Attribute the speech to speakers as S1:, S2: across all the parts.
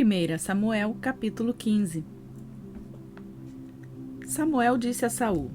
S1: 1 Samuel, capítulo 15. Samuel disse a Saul: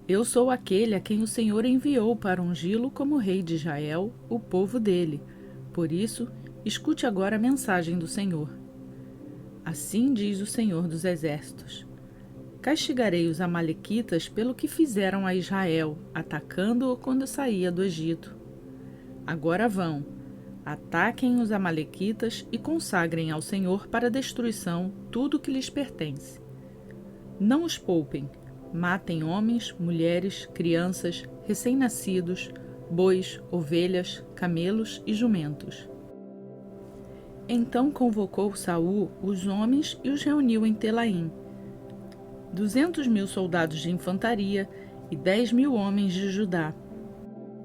S1: Eu sou aquele a quem o Senhor enviou para ungí-lo como rei de Israel, o povo dele. Por isso, escute agora a mensagem do Senhor. Assim diz o Senhor dos Exércitos: Castigarei os amalequitas pelo que fizeram a Israel, atacando-o quando saía do Egito. Agora vão, ataquem os amalequitas e consagrem ao Senhor para destruição tudo o que lhes pertence. Não os poupem, matem homens, mulheres, crianças, recém-nascidos, bois, ovelhas, camelos e jumentos. Então convocou Saul os homens e os reuniu em Telaim, 200.000 soldados de infantaria e 10.000 homens de Judá.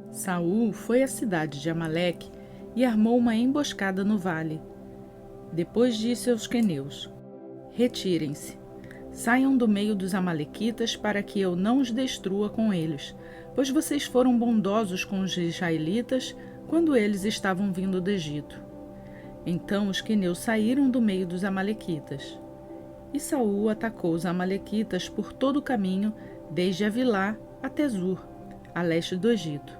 S1: Saul foi à cidade de Amaleque e armou uma emboscada no vale. Depois disse aos queneus: Retirem-se, saiam do meio dos amalequitas para que eu não os destrua com eles, pois vocês foram bondosos com os israelitas quando eles estavam vindo do Egito. Então os queneus saíram do meio dos amalequitas. E Saul atacou os amalequitas por todo o caminho, desde Avilá até Zur, a leste do Egito.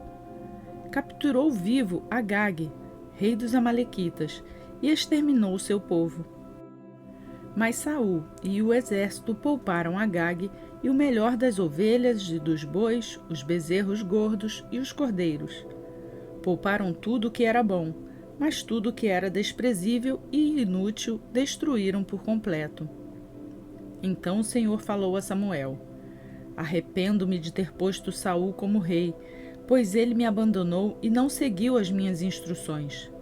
S1: Capturou vivo Agag, rei dos amalequitas, e exterminou o seu povo. Mas Saul e o exército pouparam Agag e o melhor das ovelhas e dos bois, os bezerros gordos e os cordeiros. Pouparam tudo o que era bom, mas tudo o que era desprezível e inútil destruíram por completo. Então o Senhor falou a Samuel: Arrependo-me de ter posto Saul como rei, pois ele me abandonou e não seguiu as minhas instruções.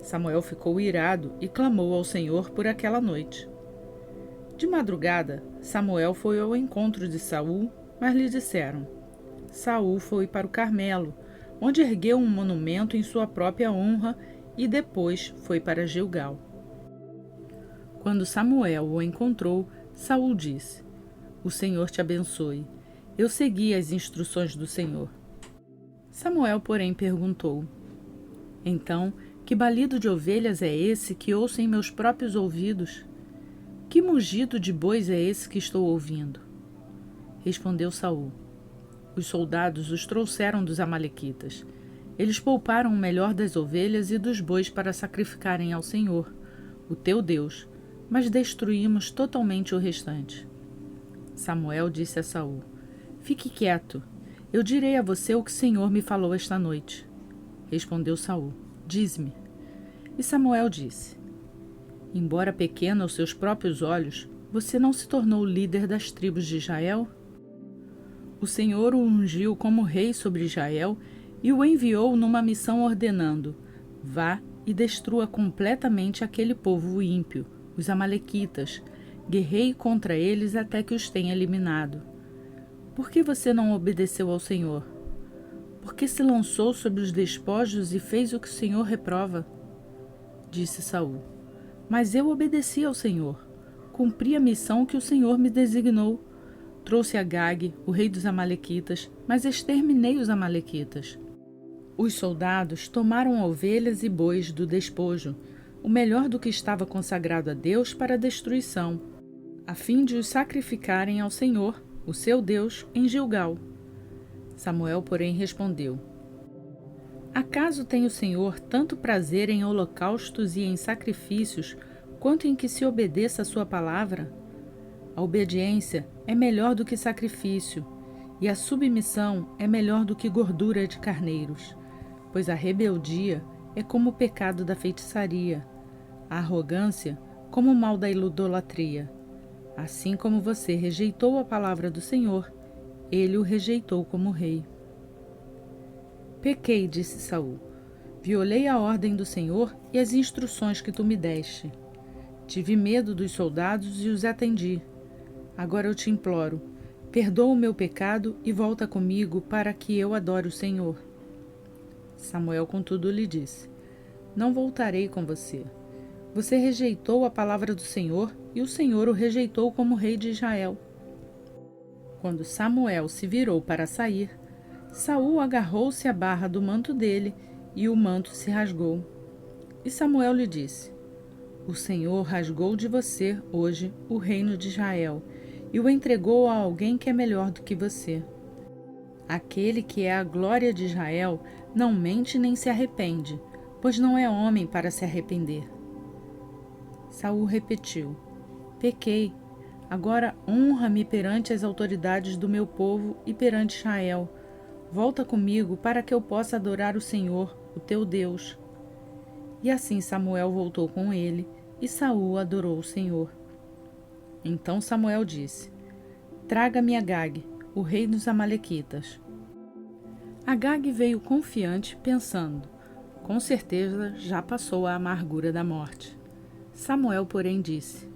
S1: Samuel ficou irado e clamou ao Senhor por aquela noite. De madrugada, Samuel foi ao encontro de Saul, mas lhe disseram: Saul foi para o Carmelo, onde ergueu um monumento em sua própria honra, e depois foi para Gilgal. Quando Samuel o encontrou, Saul disse: O Senhor te abençoe. Eu segui as instruções do Senhor. Samuel, porém, perguntou: Então, que balido de ovelhas é esse que ouço em meus próprios ouvidos? Que mugido de bois é esse que estou ouvindo? Respondeu Saul: Os soldados os trouxeram dos amalequitas. Eles pouparam o melhor das ovelhas e dos bois para sacrificarem ao Senhor, o teu Deus, mas destruímos totalmente o restante. Samuel disse a Saul: Fique quieto. Eu direi a você o que o Senhor me falou esta noite. Respondeu Saul: Diz-me. E Samuel disse: Embora pequeno aos seus próprios olhos, você não se tornou líder das tribos de Israel? O Senhor o ungiu como rei sobre Israel e o enviou numa missão ordenando: Vá e destrua completamente aquele povo ímpio, os amalequitas, guerreie contra eles até que os tenha eliminado. Por que você não obedeceu ao Senhor? Por que se lançou sobre os despojos e fez o que o Senhor reprova? Disse Saul: Mas eu obedeci ao Senhor. Cumpri a missão que o Senhor me designou. Trouxe Agag, o rei dos amalequitas, mas exterminei os amalequitas. Os soldados tomaram ovelhas e bois do despojo, o melhor do que estava consagrado a Deus para a destruição, a fim de os sacrificarem ao Senhor, o seu Deus, em Gilgal. Samuel, porém, respondeu: Acaso tem o Senhor tanto prazer em holocaustos e em sacrifícios, quanto em que se obedeça a sua palavra? A obediência é melhor do que sacrifício, e a submissão é melhor do que gordura de carneiros, pois a rebeldia é como o pecado da feitiçaria, a arrogância como o mal da idolatria. Assim como você rejeitou a palavra do Senhor, ele o rejeitou como rei. Pequei, disse Saul. Violei a ordem do Senhor e as instruções que tu me deste. Tive medo dos soldados e os atendi. Agora eu te imploro, perdoa o meu pecado e volta comigo para que eu adore o Senhor. Samuel, contudo, lhe disse: Não voltarei com você. Você rejeitou a palavra do Senhor e o Senhor o rejeitou como rei de Israel. Quando Samuel se virou para sair, Saul agarrou-se à barra do manto dele e o manto se rasgou. E Samuel lhe disse: O Senhor rasgou de você, hoje, o reino de Israel e o entregou a alguém que é melhor do que você. Aquele que é a glória de Israel não mente nem se arrepende, pois não é homem para se arrepender. Saul repetiu: Pequei. Agora honra-me perante as autoridades do meu povo e perante Israel. Volta comigo para que eu possa adorar o Senhor, o teu Deus. E assim Samuel voltou com ele, e Saul adorou o Senhor. Então Samuel disse: Traga-me Agag, o rei dos Amalequitas. Agag veio confiante, pensando: com certeza já passou a amargura da morte. Samuel, porém, disse: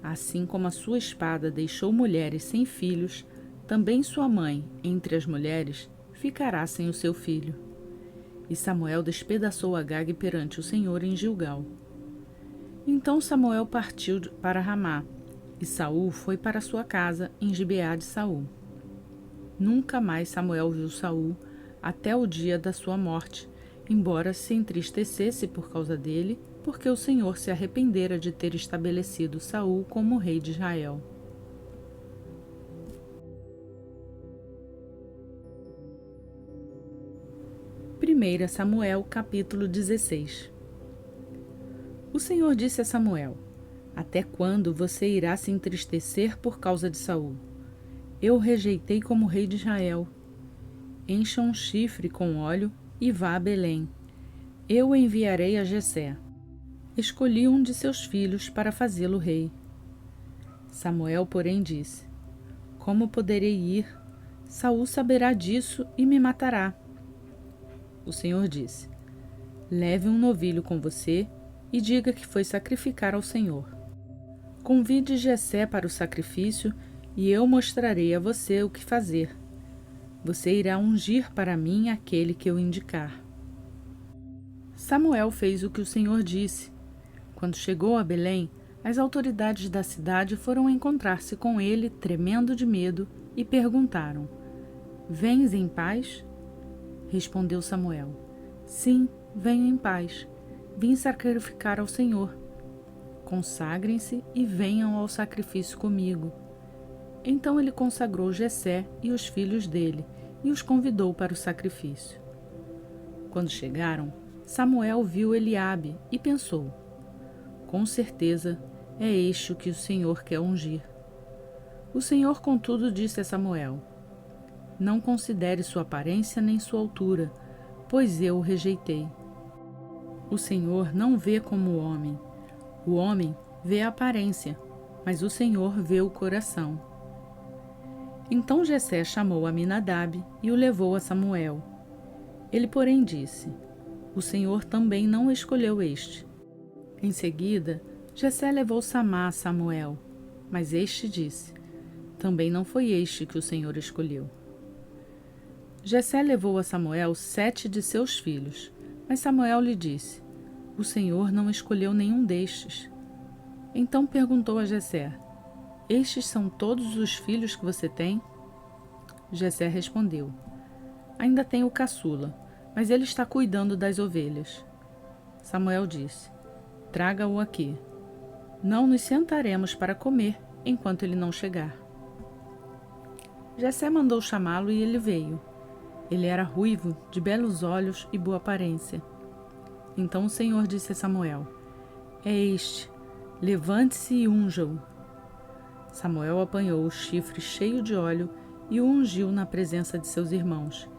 S1: Assim como a sua espada deixou mulheres sem filhos, também sua mãe, entre as mulheres, ficará sem o seu filho. E Samuel despedaçou Agag perante o Senhor em Gilgal. Então Samuel partiu para Ramá, e Saul foi para sua casa em Gibeá de Saul. Nunca mais Samuel viu Saul até o dia da sua morte, embora se entristecesse por causa dele, porque o Senhor se arrependera de ter estabelecido Saul como rei de Israel. Primeira Samuel, capítulo 16. O Senhor disse a Samuel: Até quando você irá se entristecer por causa de Saul? Eu o rejeitei como rei de Israel. Encha um chifre com óleo e vá a Belém. Eu o enviarei a Jessé. Escolhi um de seus filhos para fazê-lo rei. Samuel, porém, disse: Como poderei ir? Saul saberá disso e me matará. O Senhor disse: Leve um novilho com você e diga que foi sacrificar ao Senhor. Convide Jessé para o sacrifício e eu mostrarei a você o que fazer. Você irá ungir para mim aquele que eu indicar. Samuel fez o que o Senhor disse. Quando chegou a Belém, as autoridades da cidade foram encontrar-se com ele, tremendo de medo, e perguntaram: Vens em paz? Respondeu Samuel: Sim, venho em paz. Vim sacrificar ao Senhor. Consagrem-se e venham ao sacrifício comigo. Então ele consagrou Jessé e os filhos dele e os convidou para o sacrifício. Quando chegaram, Samuel viu Eliabe e pensou: Com certeza é este o que o Senhor quer ungir. O Senhor, contudo, disse a Samuel: Não considere sua aparência nem sua altura, pois eu o rejeitei. O Senhor não vê como o homem vê a aparência, mas o Senhor vê o coração. Então Jessé chamou Aminadab e o levou a Samuel. Ele, porém, disse: O Senhor também não escolheu este. Em seguida, Jessé levou Samá a Samuel, mas este disse: Também não foi este que o Senhor escolheu. Jessé levou a Samuel 7 de seus filhos, mas Samuel lhe disse: O Senhor não escolheu nenhum destes. Então perguntou a Jessé: Estes são todos os filhos que você tem? Jessé respondeu: Ainda tenho o caçula, mas ele está cuidando das ovelhas. Samuel disse: Traga-o aqui. Não nos sentaremos para comer enquanto ele não chegar. Jessé mandou chamá-lo e ele veio. Ele era ruivo, de belos olhos e boa aparência. Então o Senhor disse a Samuel: É este, levante-se e unja-o. Samuel apanhou o chifre cheio de óleo e o ungiu na presença de seus irmãos.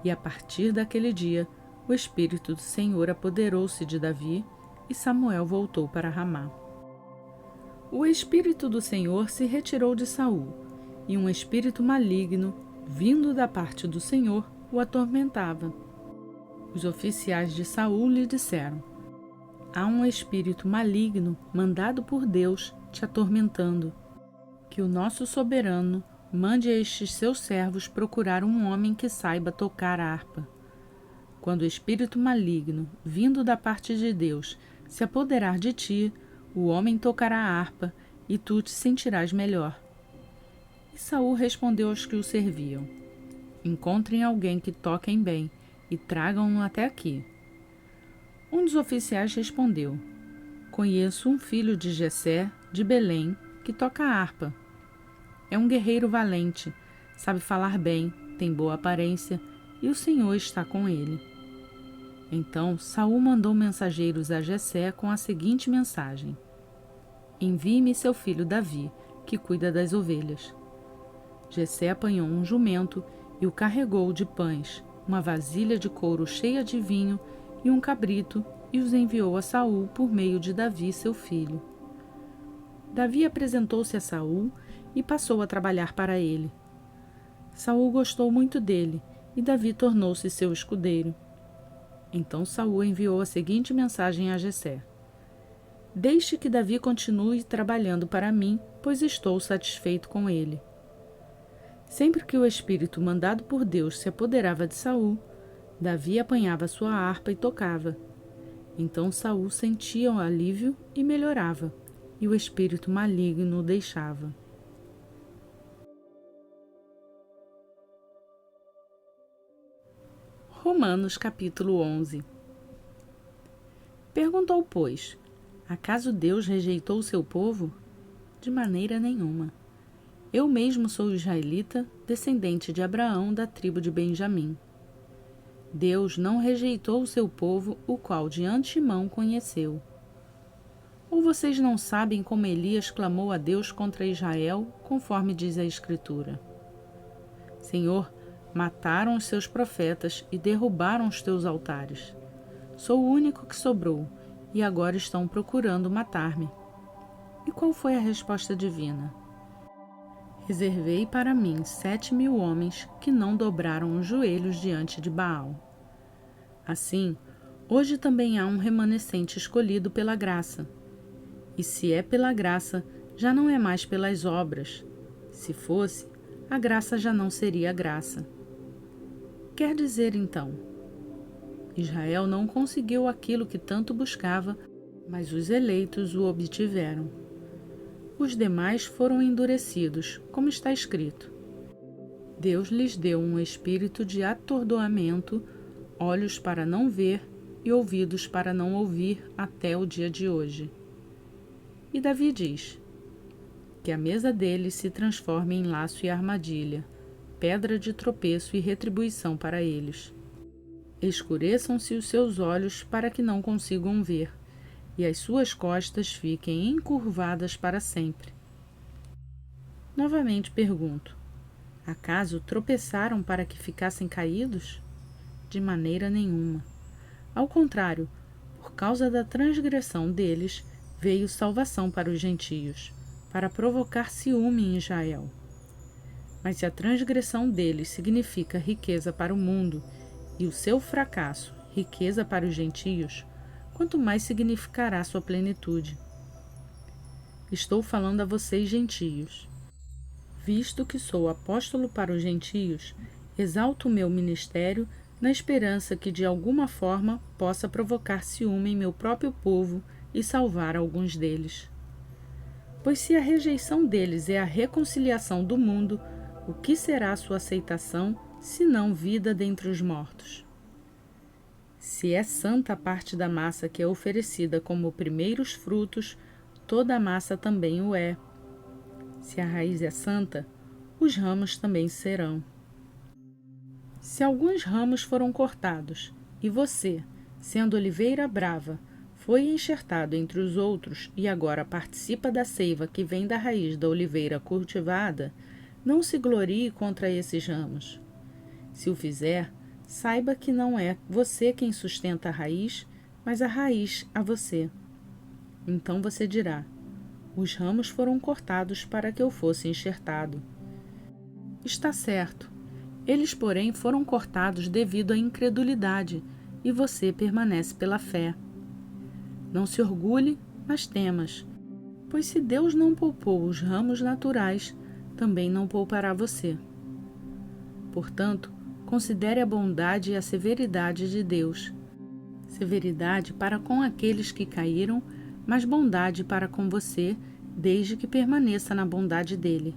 S1: E a partir daquele dia, o Espírito do Senhor apoderou-se de Davi e Samuel voltou para Ramá. O Espírito do Senhor se retirou de Saul, e um espírito maligno, vindo da parte do Senhor, o atormentava. Os oficiais de Saul lhe disseram: Há um espírito maligno mandado por Deus te atormentando. Que o nosso soberano mande a estes seus servos procurar um homem que saiba tocar a harpa. Quando o espírito maligno, vindo da parte de Deus, se apoderar de ti, o homem tocará a harpa e tu te sentirás melhor. E Saul respondeu aos que o serviam: Encontrem alguém que toquem bem e tragam-no até aqui. Um dos oficiais respondeu: Conheço um filho de Jessé, de Belém, que toca harpa. É um guerreiro valente, sabe falar bem, tem boa aparência, e o Senhor está com ele. Então Saul mandou mensageiros a Jessé com a seguinte mensagem: Envie-me seu filho Davi, que cuida das ovelhas. Jessé apanhou um jumento e o carregou de pães, uma vasilha de couro cheia de vinho e um cabrito, e os enviou a Saul por meio de Davi, seu filho. Davi apresentou-se a Saul e passou a trabalhar para ele. Saul gostou muito dele, e Davi tornou-se seu escudeiro. Então Saul enviou a seguinte mensagem a Jessé: Deixe que Davi continue trabalhando para mim, pois estou satisfeito com ele. Sempre que o espírito mandado por Deus se apoderava de Saul, Davi apanhava sua harpa e tocava. Então Saul sentia um alívio e melhorava, e o espírito maligno o deixava. Romanos capítulo 11. Perguntou, pois, acaso Deus rejeitou o seu povo? De maneira nenhuma. Eu mesmo sou israelita, descendente de Abraão, da tribo de Benjamim. Deus não rejeitou o seu povo, o qual de antemão conheceu. Ou vocês não sabem como Elias clamou a Deus contra Israel, conforme diz a Escritura? Senhor, mataram os seus profetas e derrubaram os teus altares. Sou o único que sobrou, e agora estão procurando matar-me. E qual foi a resposta divina? Reservei para mim 7.000 homens que não dobraram os joelhos diante de Baal. Assim, hoje também há um remanescente escolhido pela graça. E se é pela graça, já não é mais pelas obras. Se fosse, a graça já não seria graça. Quer dizer, então, Israel não conseguiu aquilo que tanto buscava, mas os eleitos o obtiveram. Os demais foram endurecidos, como está escrito. Deus lhes deu um espírito de atordoamento, olhos para não ver e ouvidos para não ouvir até o dia de hoje. E Davi diz: que a mesa deles se transforme em laço e armadilha, pedra de tropeço e retribuição para eles. Escureçam-se os seus olhos para que não consigam ver, e as suas costas fiquem encurvadas para sempre. Novamente pergunto: acaso tropeçaram para que ficassem caídos? De maneira nenhuma. Ao contrário, por causa da transgressão deles, veio salvação para os gentios, para provocar ciúme em Israel. Mas se a transgressão deles significa riqueza para o mundo, e o seu fracasso, riqueza para os gentios, quanto mais significará sua plenitude. Estou falando a vocês, gentios. Visto que sou apóstolo para os gentios, exalto o meu ministério na esperança que de alguma forma possa provocar ciúme em meu próprio povo e salvar alguns deles. Pois se a rejeição deles é a reconciliação do mundo, o que será a sua aceitação, senão vida dentre os mortos? Se é santa a parte da massa que é oferecida como primeiros frutos, toda a massa também o é. Se a raiz é santa, os ramos também serão. Se alguns ramos foram cortados, e você, sendo oliveira brava, foi enxertado entre os outros e agora participa da seiva que vem da raiz da oliveira cultivada, não se glorie contra esses ramos. Se o fizer, saiba que não é você quem sustenta a raiz, mas a raiz a você. Então você dirá: os ramos foram cortados para que eu fosse enxertado. Está certo. Eles, porém, foram cortados devido à incredulidade, e você permanece pela fé. Não se orgulhe, mas temas, pois se Deus não poupou os ramos naturais, também não poupará você. Portanto, considere a bondade e a severidade de Deus. Severidade para com aqueles que caíram, mas bondade para com você, desde que permaneça na bondade dele.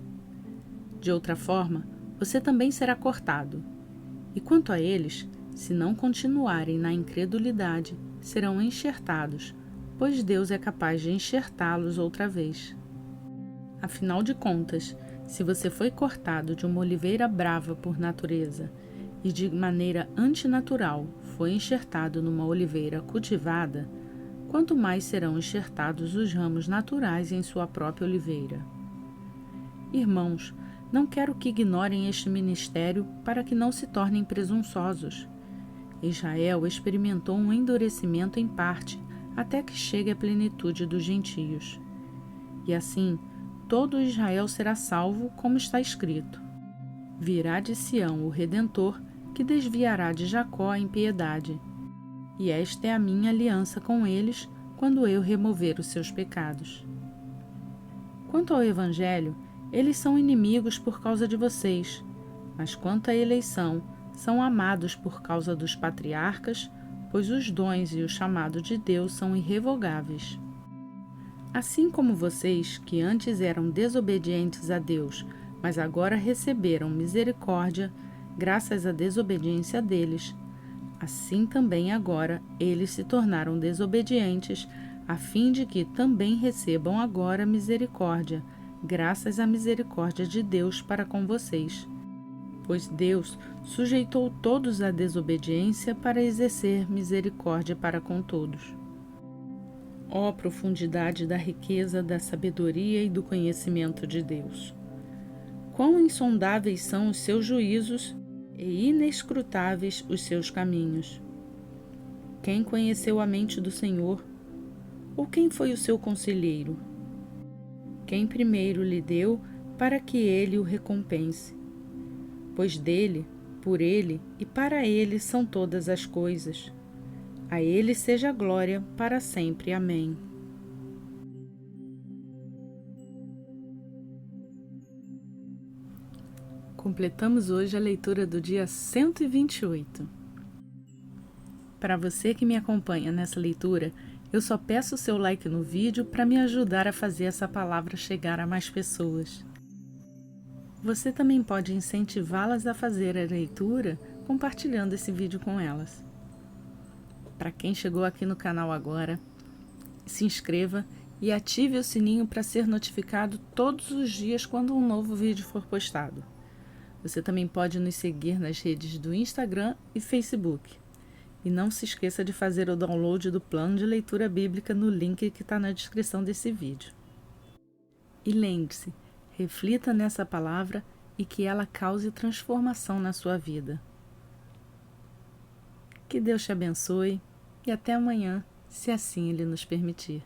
S1: De outra forma, você também será cortado. E quanto a eles, se não continuarem na incredulidade, serão enxertados, pois Deus é capaz de enxertá-los outra vez. Afinal de contas, se você foi cortado de uma oliveira brava por natureza e de maneira antinatural foi enxertado numa oliveira cultivada, quanto mais serão enxertados os ramos naturais em sua própria oliveira. Irmãos, não quero que ignorem este ministério para que não se tornem presunçosos. Israel experimentou um endurecimento em parte até que chegue à plenitude dos gentios. E assim, todo Israel será salvo, como está escrito. Virá de Sião o Redentor, que desviará de Jacó a impiedade. E esta é a minha aliança com eles, quando eu remover os seus pecados. Quanto ao Evangelho, eles são inimigos por causa de vocês, mas quanto à eleição, são amados por causa dos patriarcas, pois os dons e o chamado de Deus são irrevogáveis. Assim como vocês, que antes eram desobedientes a Deus, mas agora receberam misericórdia, graças à desobediência deles, assim também agora eles se tornaram desobedientes, a fim de que também recebam agora misericórdia, graças à misericórdia de Deus para com vocês. Pois Deus sujeitou todos à desobediência para exercer misericórdia para com todos. Ó profundidade da riqueza, da sabedoria e do conhecimento de Deus! Quão insondáveis são os seus juízos e inescrutáveis os seus caminhos! Quem conheceu a mente do Senhor? Ou quem foi o seu conselheiro? Quem primeiro lhe deu para que ele o recompense? Pois dele, por ele e para ele são todas as coisas. A ele seja a glória para sempre. Amém. Completamos hoje a leitura do dia 128. Para você que me acompanha nessa leitura, eu só peço o seu like no vídeo para me ajudar a fazer essa palavra chegar a mais pessoas. Você também pode incentivá-las a fazer a leitura compartilhando esse vídeo com elas. Para quem chegou aqui no canal agora, se inscreva e ative o sininho para ser notificado todos os dias quando um novo vídeo for postado. Você também pode nos seguir nas redes do Instagram e Facebook. E não se esqueça de fazer o download do plano de leitura bíblica no link que está na descrição desse vídeo. E lembre-se, reflita nessa palavra e que ela cause transformação na sua vida. Que Deus te abençoe e até amanhã, se assim Ele nos permitir.